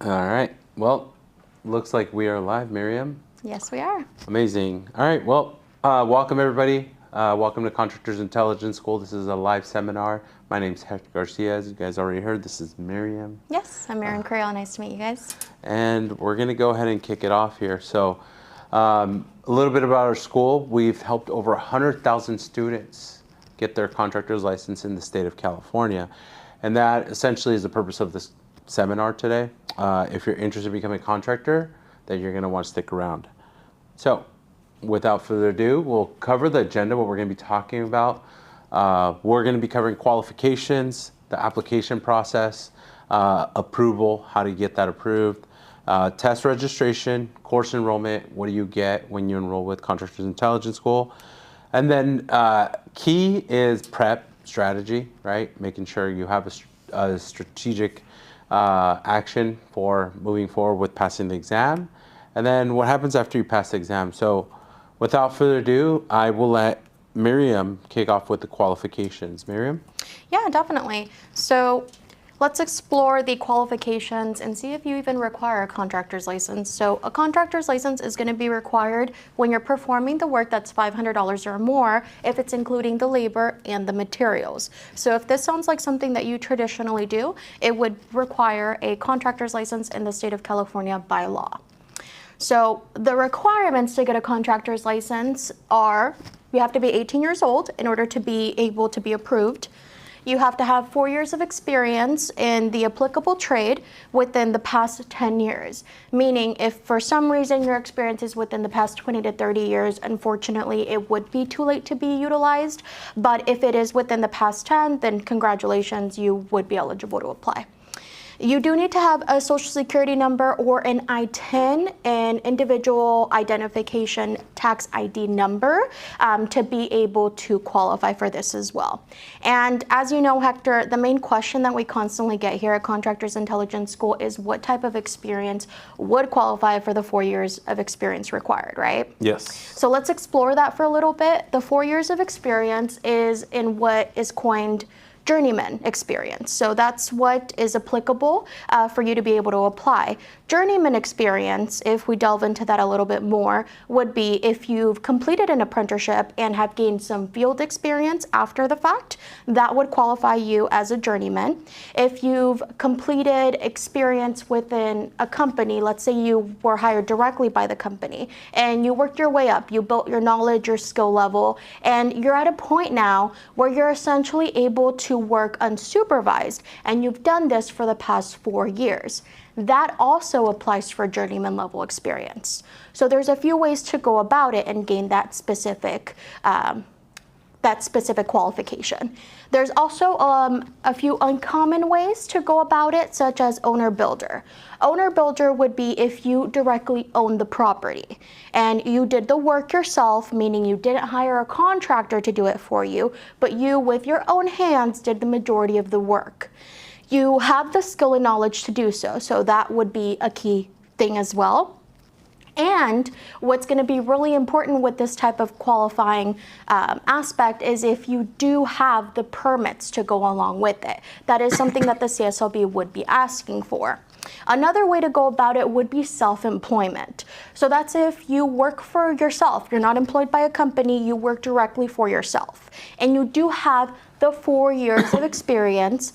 All right. Well, looks like we are live, Miriam. Yes, we are. Amazing. All right. Well, welcome everybody. Welcome to Contractors Intelligence School. This is a live seminar. My name is Hector Garcia. As you guys already heard, this is Miriam. Yes, I'm Miriam Creel. Nice to meet you guys. And we're going to go ahead and kick it off here. So a little bit about our school. We've helped over 100,000 students get their contractor's license in the state of California. And that essentially is the purpose of this seminar today. If you're interested in becoming a contractor, then you're going to want to stick around. So without further ado, we'll cover the agenda, what we're going to be talking about. We're going to be covering qualifications, the application process, approval, how to get that approved, test registration, course enrollment, what do you get when you enroll with Contractors Intelligence School. And then key is prep strategy, right? Making sure you have a strategic action for moving forward with passing the exam. And then what happens after you pass the exam. So without further ado, I will let Miriam kick off with the qualifications. Miriam? Yeah, definitely. So let's explore the qualifications and see if you even require a contractor's license. So a contractor's license is going to be required when you're performing the work that's $500 or more, if it's including the labor and the materials. So if this sounds like something that you traditionally do, it would require a contractor's license in the state of California by law. So the requirements to get a contractor's license are, you have to be 18 years old in order to be able to be approved. You have to have 4 years of experience in the applicable trade within the past 10 years. Meaning if for some reason your experience is within the past 20 to 30 years, unfortunately it would be too late to be utilized. But if it is within the past 10, then congratulations, you would be eligible to apply. You do need to have a social security number or an I-10, an individual identification tax ID number, to be able to qualify for this as well. And as you know, Hector, the main question that we constantly get here at Contractors Intelligence School is what type of experience would qualify for the 4 years of experience required, right? Yes. So let's explore that for a little bit. The 4 years of experience is in what is coined journeyman experience. So that's what is applicable for you to be able to apply. Journeyman experience, if we delve into that a little bit more, would be if you've completed an apprenticeship and have gained some field experience after the fact, that would qualify you as a journeyman. If you've completed experience within a company, let's say you were hired directly by the company and you worked your way up, you built your knowledge, your skill level, and you're at a point now where you're essentially able to work unsupervised, and you've done this for the past 4 years. That also applies for journeyman level experience. So there's a few ways to go about it and gain that specific qualification. There's also a few uncommon ways to go about it, such as owner-builder. Owner-builder would be if you directly own the property and you did the work yourself, meaning you didn't hire a contractor to do it for you, but you, with your own hands, did the majority of the work. You have the skill and knowledge to do so, so that would be a key thing as well. And what's going to be really important with this type of qualifying aspect is if you do have the permits to go along with it. That is something that the CSLB would be asking for. Another way to go about it would be self-employment. So that's if you work for yourself. You're not employed by a company, you work directly for yourself. And you do have the 4 years of experience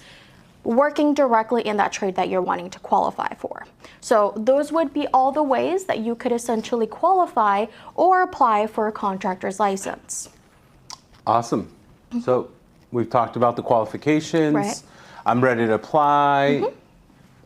working directly in that trade that you're wanting to qualify for. So those would be all the ways that you could essentially qualify or apply for a contractor's license. Awesome. So we've talked about the qualifications. Right. I'm ready to apply.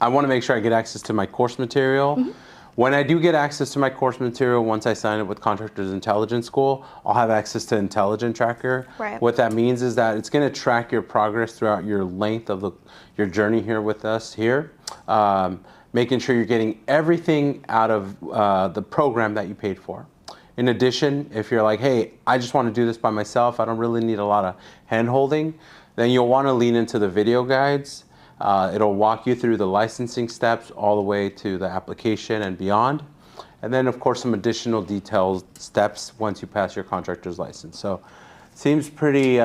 I want to make sure I get access to my course material. When I do get access to my course material, once I sign up with Contractors Intelligence School, I'll have access to Intelligent Tracker. Right. What that means is that it's going to track your progress throughout your length of your journey here with us here, making sure you're getting everything out of the program that you paid for. In addition, if you're like, hey, I just want to do this by myself, I don't really need a lot of hand-holding, then you'll want to lean into the video guides. It'll walk you through the licensing steps all the way to the application and beyond. And then, of course, some additional detailed steps once you pass your contractor's license. So seems pretty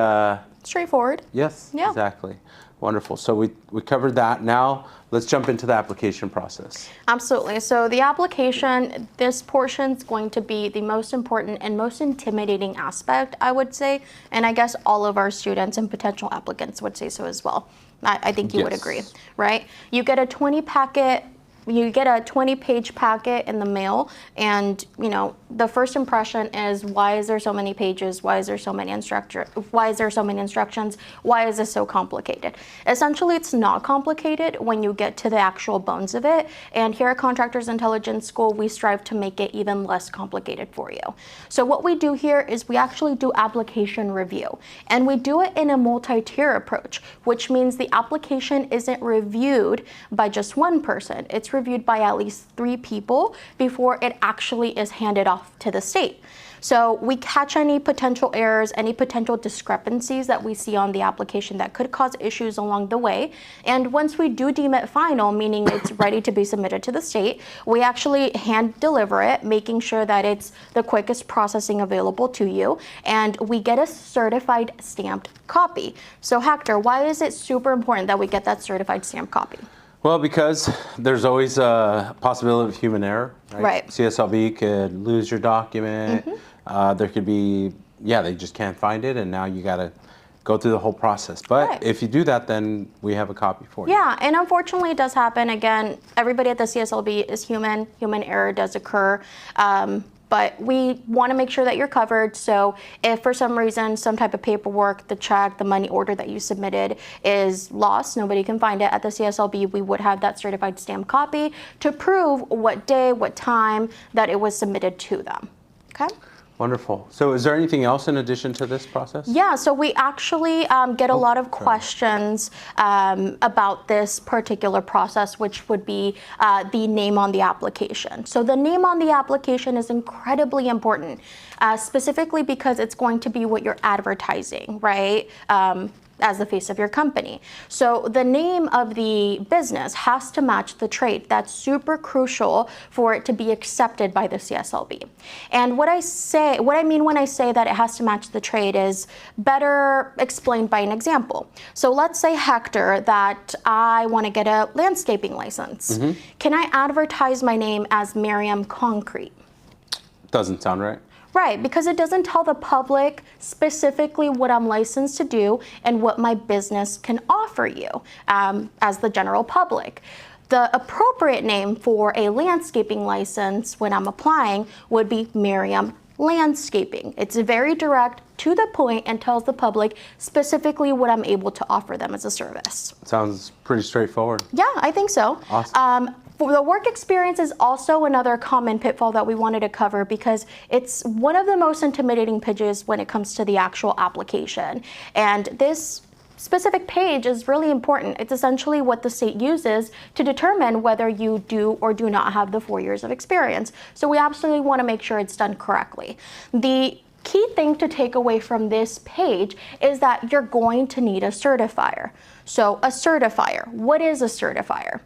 Straightforward. Yes, Yeah. exactly. Wonderful. So we covered that. Now let's jump into the application process. Absolutely. So the application, this portion is going to be the most important and most intimidating aspect, I would say. And I guess all of our students and potential applicants would say so as well. I think you would agree, right? You get a 20-page packet in the mail, and the first impression is, why is there so many pages? Why is there so many instructions? Why is this so complicated? Essentially, it's not complicated when you get to the actual bones of it. And here at Contractors Intelligence School, we strive to make it even less complicated for you. So what we do here is we actually do application review, and we do it in a multi-tier approach, which means the application isn't reviewed by just one person. It's reviewed by at least 3 people before it actually is handed off to the state. So we catch any potential errors, any potential discrepancies that we see on the application that could cause issues along the way. And once we do deem it final, meaning it's ready to be submitted to the state, we actually hand deliver it, making sure that it's the quickest processing available to you. And we get a certified stamped copy. So Hector, why is it super important that we get that certified stamped copy? Well, because there's always a possibility of human error, right? Right. CSLB could lose your document. There could be, they just can't find it, and now you got to go through the whole process. But if you do that, then we have a copy for you. Yeah, and unfortunately it does happen. Again, everybody at the CSLB is human. Human error does occur. But we want to make sure that you're covered. So if for some reason, some type of paperwork, the check, the money order that you submitted is lost, nobody can find it at the CSLB, we would have that certified stamped copy to prove what day, what time that it was submitted to them. Okay? Wonderful. So is there anything else in addition to this process? Yeah, so we actually get a lot of questions about this particular process, which would be the name on the application. So the name on the application is incredibly important, specifically because it's going to be what you're advertising, right? As the face of your company. So the name of the business has to match the trade. That's super crucial for it to be accepted by the CSLB. And what I mean when I say that it has to match the trade is better explained by an example. So let's say, Hector, that I want to get a landscaping license. Can I advertise my name as Miriam Concrete? Doesn't sound right. Right, because it doesn't tell the public specifically what I'm licensed to do and what my business can offer you as the general public. The appropriate name for a landscaping license when I'm applying would be Miriam Landscaping. It's very direct, to the point, and tells the public specifically what I'm able to offer them as a service. Sounds pretty straightforward. Yeah, I think so. Awesome. For the work experience is also another common pitfall that we wanted to cover because it's one of the most intimidating pages when it comes to the actual application. And this specific page is really important. It's essentially what the state uses to determine whether you do or do not have the 4 years of experience. So we absolutely want to make sure it's done correctly. The key thing to take away from this page is that you're going to need a certifier. So a certifier, what is a certifier?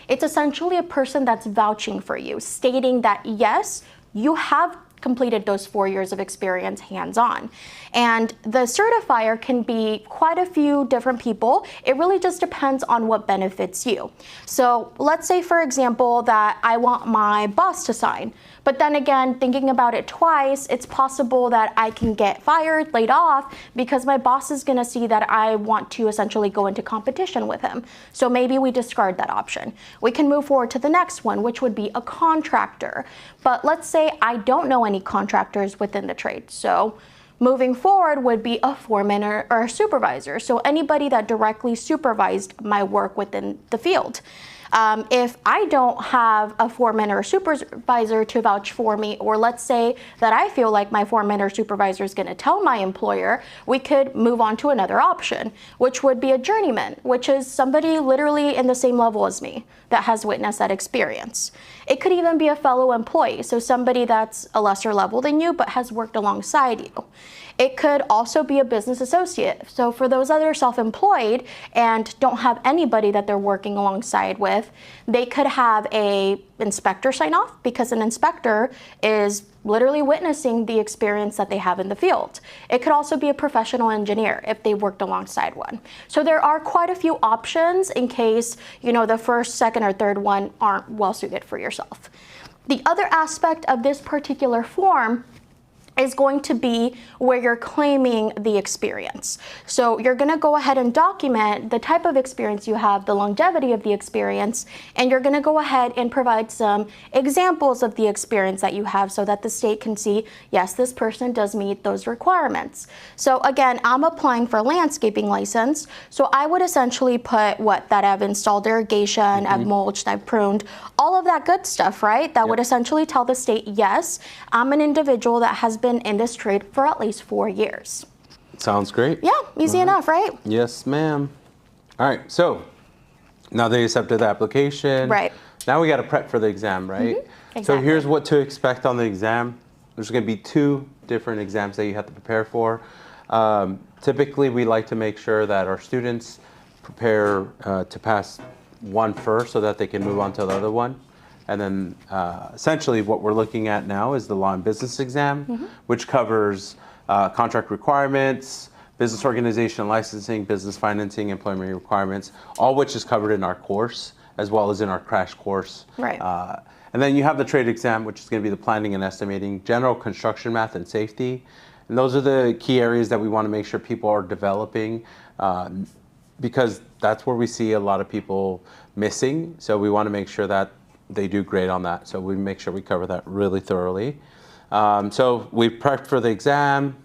It's essentially a person that's vouching for you, stating that yes, you have completed those 4 years of experience hands-on. And the certifier can be quite a few different people. It really just depends on what benefits you. So let's say, for example, that I want my boss to sign. But then again, thinking about it twice, it's possible that I can get fired, laid off, because my boss is going to see that I want to essentially go into competition with him. So maybe we discard that option. We can move forward to the next one, which would be a contractor. But let's say I don't know any contractors within the trade. So moving forward would be a foreman or a supervisor. So anybody that directly supervised my work within the field. If I don't have a foreman or a supervisor to vouch for me, or let's say that I feel like my foreman or supervisor is going to tell my employer, we could move on to another option, which would be a journeyman, which is somebody literally in the same level as me that has witnessed that experience. It could even be a fellow employee, so somebody that's a lesser level than you but has worked alongside you. It could also be a business associate. So for those that are self-employed and don't have anybody that they're working alongside with, they could have a inspector sign off, because an inspector is literally witnessing the experience that they have in the field. It could also be a professional engineer if they worked alongside one. So there are quite a few options in case, the first, second, or third one aren't well suited for yourself. The other aspect of this particular form is going to be where you're claiming the experience. So you're gonna go ahead and document the type of experience you have, the longevity of the experience, and you're gonna go ahead and provide some examples of the experience that you have so that the state can see, yes, this person does meet those requirements. So again, I'm applying for landscaping license, so I would essentially put that I've installed irrigation, I've mulched, I've pruned, all of that good stuff, right? That would essentially tell the state, yes, I'm an individual that has been in this trade for at least 4 years. Sounds great. Yeah, easy enough, right? Yes, ma'am. All right, so now they accepted the application. Right. Now we got to prep for the exam, right? Exactly. So here's what to expect on the exam. There's going to be 2 different exams that you have to prepare for. Typically, we like to make sure that our students prepare to pass one first so that they can move on to the other one. And then essentially what we're looking at now is the law and business exam, which covers contract requirements, business organization licensing, business financing, employment requirements, all which is covered in our course as well as in our crash course. Right. And then you have the trade exam, which is going to be the planning and estimating, general construction math, and safety. And those are the key areas that we want to make sure people are developing because that's where we see a lot of people missing. So we want to make sure that they do great on that. So we make sure we cover that really thoroughly. So we've prepped for the exam.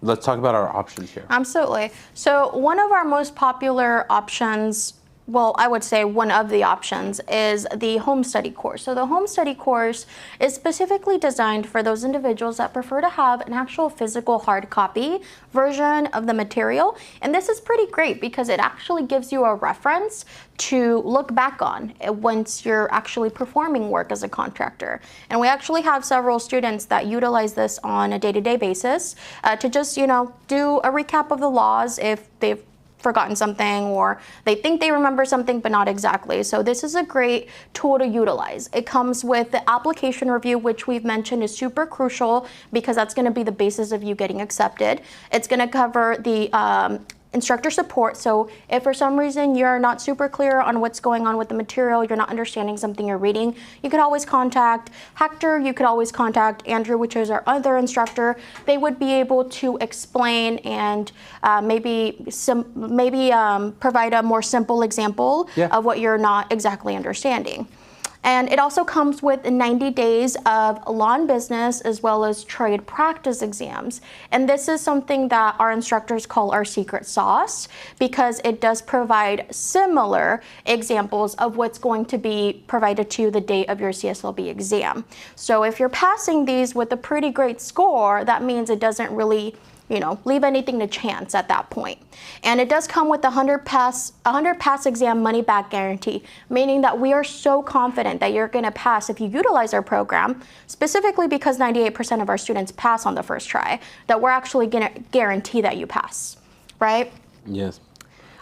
Let's talk about our options here. Absolutely. So one of our most popular options, well, I would say one of the options is the home study course. So the home study course is specifically designed for those individuals that prefer to have an actual physical hard copy version of the material. And this is pretty great because it actually gives you a reference to look back on once you're actually performing work as a contractor. And we actually have several students that utilize this on a day-to-day basis to just, do a recap of the laws if they've forgotten something or they think they remember something but not exactly. So this is a great tool to utilize. It comes with the application review, which we've mentioned is super crucial because that's going to be the basis of you getting accepted. It's going to cover the instructor support. So if for some reason you're not super clear on what's going on with the material, you're not understanding something you're reading, you could always contact Hector, you could always contact Andrew, which is our other instructor. They would be able to explain and maybe provide a more simple example of what you're not exactly understanding. And it also comes with 90 days of law and business as well as trade practice exams. And this is something that our instructors call our secret sauce because it does provide similar examples of what's going to be provided to you the day of your CSLB exam. So if you're passing these with a pretty great score, that means it doesn't really leave anything to chance at that point. And it does come with a 100 pass exam money back guarantee, meaning that we are so confident that you're going to pass if you utilize our program, specifically because 98% of our students pass on the first try, that we're actually going to guarantee that you pass, right? Yes.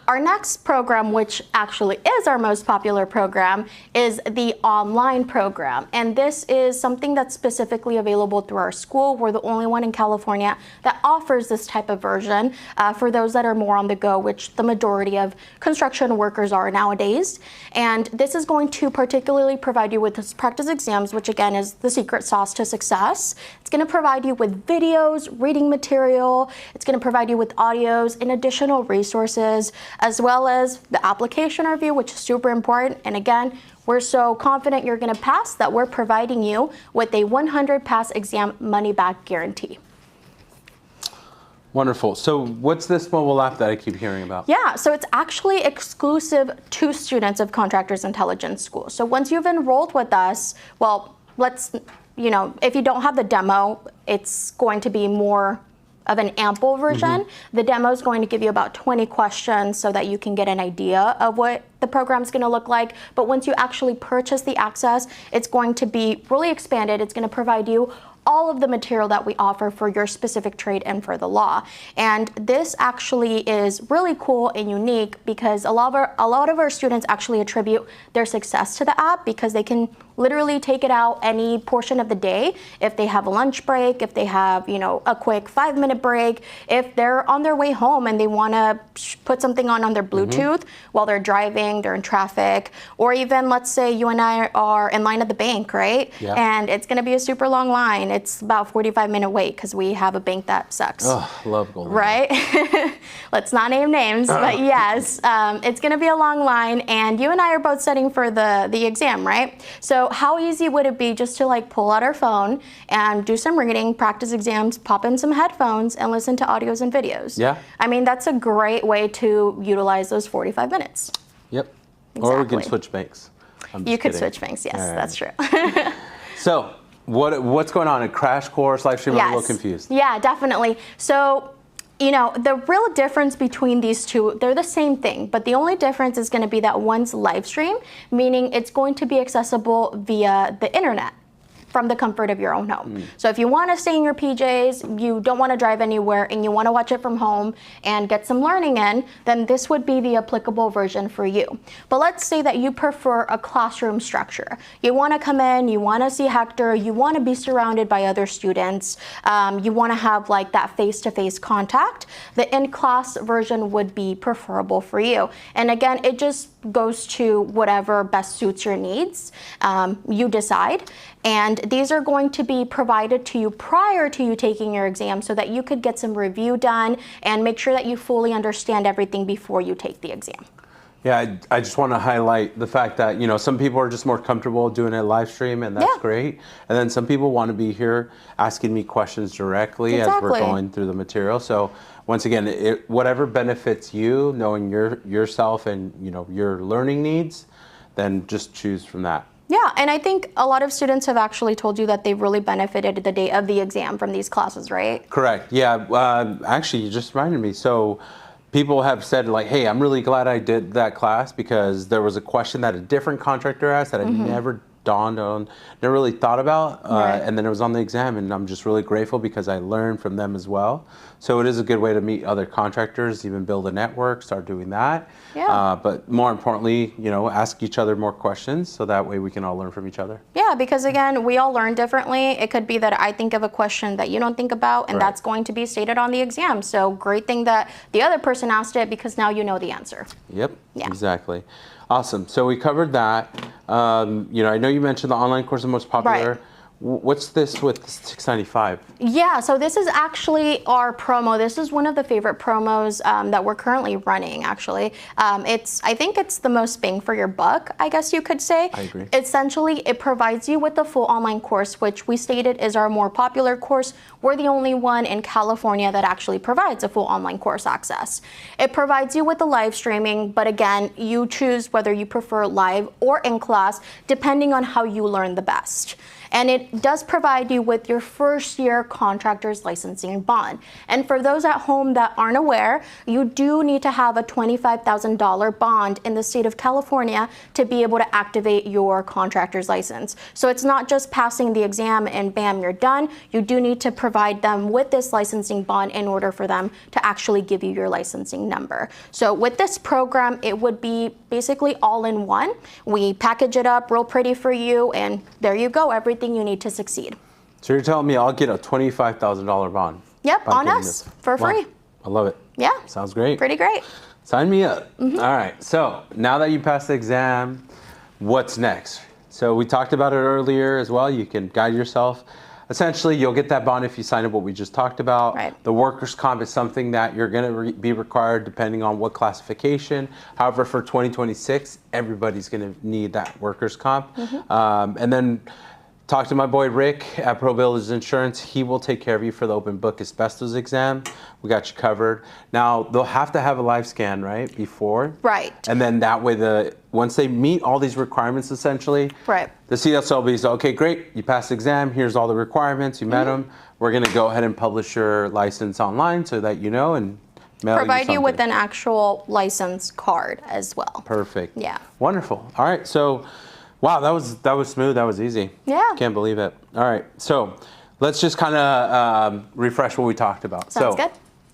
Our next program, which actually is our most popular program, is the online program. And this is something that's specifically available through our school. We're the only one in California that offers this type of version for those that are more on the go, which the majority of construction workers are nowadays. And this is going to particularly provide you with this practice exams, which again is the secret sauce to success. It's going to provide you with videos, reading material. It's going to provide you with audios and additional resources, as well as the application review, which is super important. And again, we're so confident you're going to pass that we're providing you with a 100 pass exam money back guarantee. Wonderful. So what's this mobile app that I keep hearing about? Yeah, so it's actually exclusive to students of Contractors Intelligence School. So once you've enrolled with us, well, if you don't have the demo, it's going to be more of an ample version. The demo is going to give you about 20 questions so that you can get an idea of what the program is going to look like. But once you actually purchase the access, it's going to be really expanded. It's going to provide you all of the material that we offer for your specific trade and for the law. And this actually is really cool and unique because a lot of our students actually attribute their success to the app because they can literally take it out any portion of the day. If they have a lunch break, if they have, you know, a quick 5-minute break, if they're on their way home and they want to put something on their Bluetooth while they're driving, they're in traffic, or even let's say you and I are in line at the bank, right? Yeah. And it's going to be a super long line. It's about 45-minute wait because we have a bank that sucks. Oh, love Golden. Right? Let's not name names, but yes, it's going to be a long line, and you and I are both studying for the exam, right? So how easy would it be just to like pull out our phone and do some reading, practice exams, pop in some headphones, and listen to audios and videos? Yeah. I mean, that's a great way to utilize those 45 minutes. Yep. Exactly. Or we can switch banks. You could switch banks, yes, right. that's true. So what's going on? A crash course, live stream? Yes. I'm a little confused. Yeah, definitely. So, you know, the real difference between these two, they're the same thing, but the only difference is going to be that one's live stream, meaning it's going to be accessible via the internet from the comfort of your own home. So if you want to stay in your PJs, you don't want to drive anywhere, and you want to watch it from home and get some learning in, then this would be the applicable version for you. But let's say that you prefer a classroom structure. You want to come in, you want to see Hector, you want to be surrounded by other students, you want to have like that face-to-face contact. The in-class version would be preferable for you. And again, it just goes to whatever best suits your needs. You decide. And these are going to be provided to you prior to you taking your exam so that you could get some review done and make sure that you fully understand everything before you take the exam. Yeah, I just want to highlight the fact that, you know, some people are just more comfortable doing it live stream, and that's great. And then some people want to be here asking me questions directly as we're going through the material. So once again, whatever benefits you, knowing yourself and, you know, your learning needs, then just choose from that. Yeah, and I think a lot of students have actually told you that they've really benefited the day of the exam from these classes, right? Correct. Yeah. Actually, you just reminded me. So people have said like, hey, I'm really glad I did that class because there was a question that a different contractor asked that I never really thought about. And then it was on the exam, and I'm just really grateful because I learned from them as well. So it is a good way to meet other contractors, even build a network, start doing that. Yeah. But more importantly, you know, ask each other more questions so that way we can all learn from each other. Yeah, because again, we all learn differently. It could be that I think of a question that you don't think about, and that's going to be stated on the exam. So great thing that the other person asked it because now you know the answer. Yep, Yeah. Exactly. Awesome. So we covered that. You know, I know you mentioned the online course is most popular. Right. What's this with $695? Yeah, so this is actually our promo. This is one of the favorite promos that we're currently running, actually. I think it's the most bang for your buck, I guess you could say. I agree. Essentially, it provides you with the full online course, which we stated is our more popular course. We're the only one in California that actually provides a full online course access. It provides you with the live streaming, but again, you choose whether you prefer live or in class, depending on how you learn the best. And it does provide you with your first year contractor's licensing bond. And for those at home that aren't aware, you do need to have a $25,000 bond in the state of California to be able to activate your contractor's license. So it's not just passing the exam and bam, you're done. You do need to provide them with this licensing bond in order for them to actually give you your licensing number. So with this program, it would be basically all in one. We package it up real pretty for you, and there you go, everything you need to succeed. So you're telling me I'll get a $25,000 bond? Yep, on us for free. Wow. I love it. Yeah. Sounds great. Pretty great. Sign me up. All right. So now that you passed the exam, what's next? So we talked about it earlier as well. You can guide yourself. Essentially, you'll get that bond if you sign up what we just talked about. Right. The workers' comp is something that you're going to be required depending on what classification. However, for 2026, everybody's going to need that workers' comp. And then talk to my boy Rick at Blvd Insurance. He will take care of you for the open book asbestos exam. We got you covered. Now, they'll have to have a live scan, right, before? Right. And then that way, once they meet all these requirements, essentially, the CSLB is, okay, great, you passed the exam, here's all the requirements, you met them. We're going to go ahead and publish your license online so that you know and mail provide you you with an actual license card as well. Perfect. Yeah. Wonderful. All right, so wow, that was smooth. That was easy. Yeah. Can't believe it. All right, so let's just kind of refresh what we talked about. Sounds good.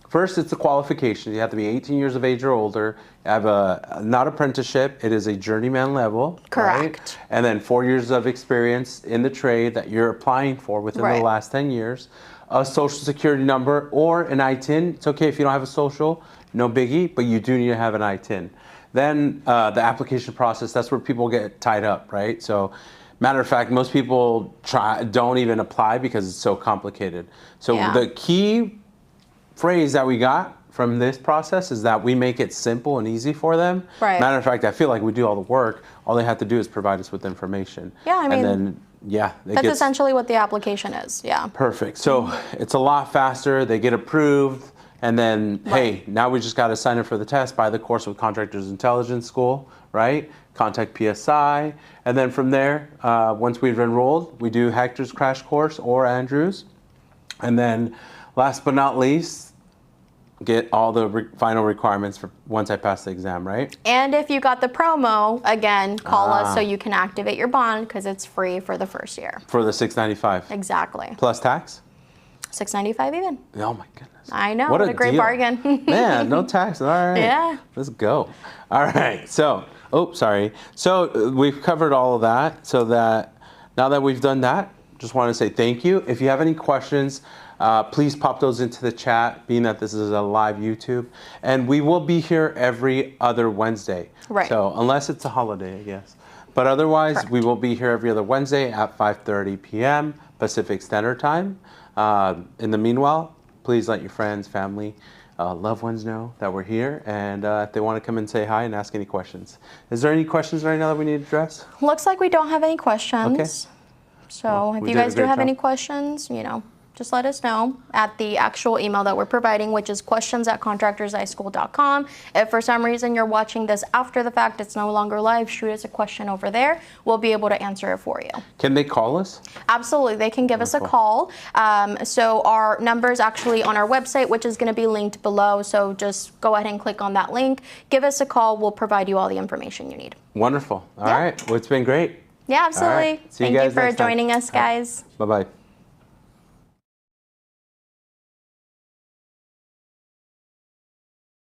First, it's the qualifications. You have to be 18 years of age or older. You have a, not apprenticeship, it is a journeyman level. Correct. Right? And then 4 years of experience in the trade that you're applying for within the last 10 years. A social security number or an ITIN. It's okay if you don't have a social, no biggie, but you do need to have an ITIN. Then the application process, that's where people get tied up, right? So, matter of fact, most people don't even apply because it's so complicated. So the key phrase that we got from this process is that we make it simple and easy for them. Right. Matter of fact, I feel like we do all the work. All they have to do is provide us with information. Yeah, I mean, and then, that's essentially what the application is. Yeah. Perfect. So it's a lot faster. They get approved. And then, hey, now we just got to sign up for the test, buy the course with Contractors Intelligence School, right? Contact PSI. And then from there, once we've enrolled, we do Hector's crash course or Andrew's. And then last but not least, get all the final requirements for once I pass the exam, right? And if you got the promo, again, call us so you can activate your bond because it's free for the first year. For the $695. Exactly. Plus tax? $695 even. Oh my goodness. I know, what a great deal. bargain. Man, no tax, all right. Yeah. Let's go. All right, so, So we've covered all of that, so that now that we've done that, just want to say thank you. If you have any questions, please pop those into the chat, being that this is a live YouTube. And we will be here every other Wednesday. Right. So unless it's a holiday, I guess. But otherwise, we will be here every other Wednesday at 5:30 p.m. Pacific Standard Time. In the meanwhile, please let your friends, family, loved ones know that we're here. And if they want to come and say hi and ask any questions. Is there any questions right now that we need to address? Looks like we don't have any questions. Okay. So if you guys do have any questions, just let us know at the actual email that we're providing, which is questions@contractorsischool.com. If for some reason you're watching this after the fact, it's no longer live, shoot us a question over there. We'll be able to answer it for you. Can they call us? Absolutely. They can give us a call. So our number is actually on our website, which is going to be linked below. So just go ahead and click on that link. Give us a call. We'll provide you all the information you need. Wonderful. All right. Well, it's been great. Yeah, absolutely. Right. Thank you for joining us, guys. Bye-bye.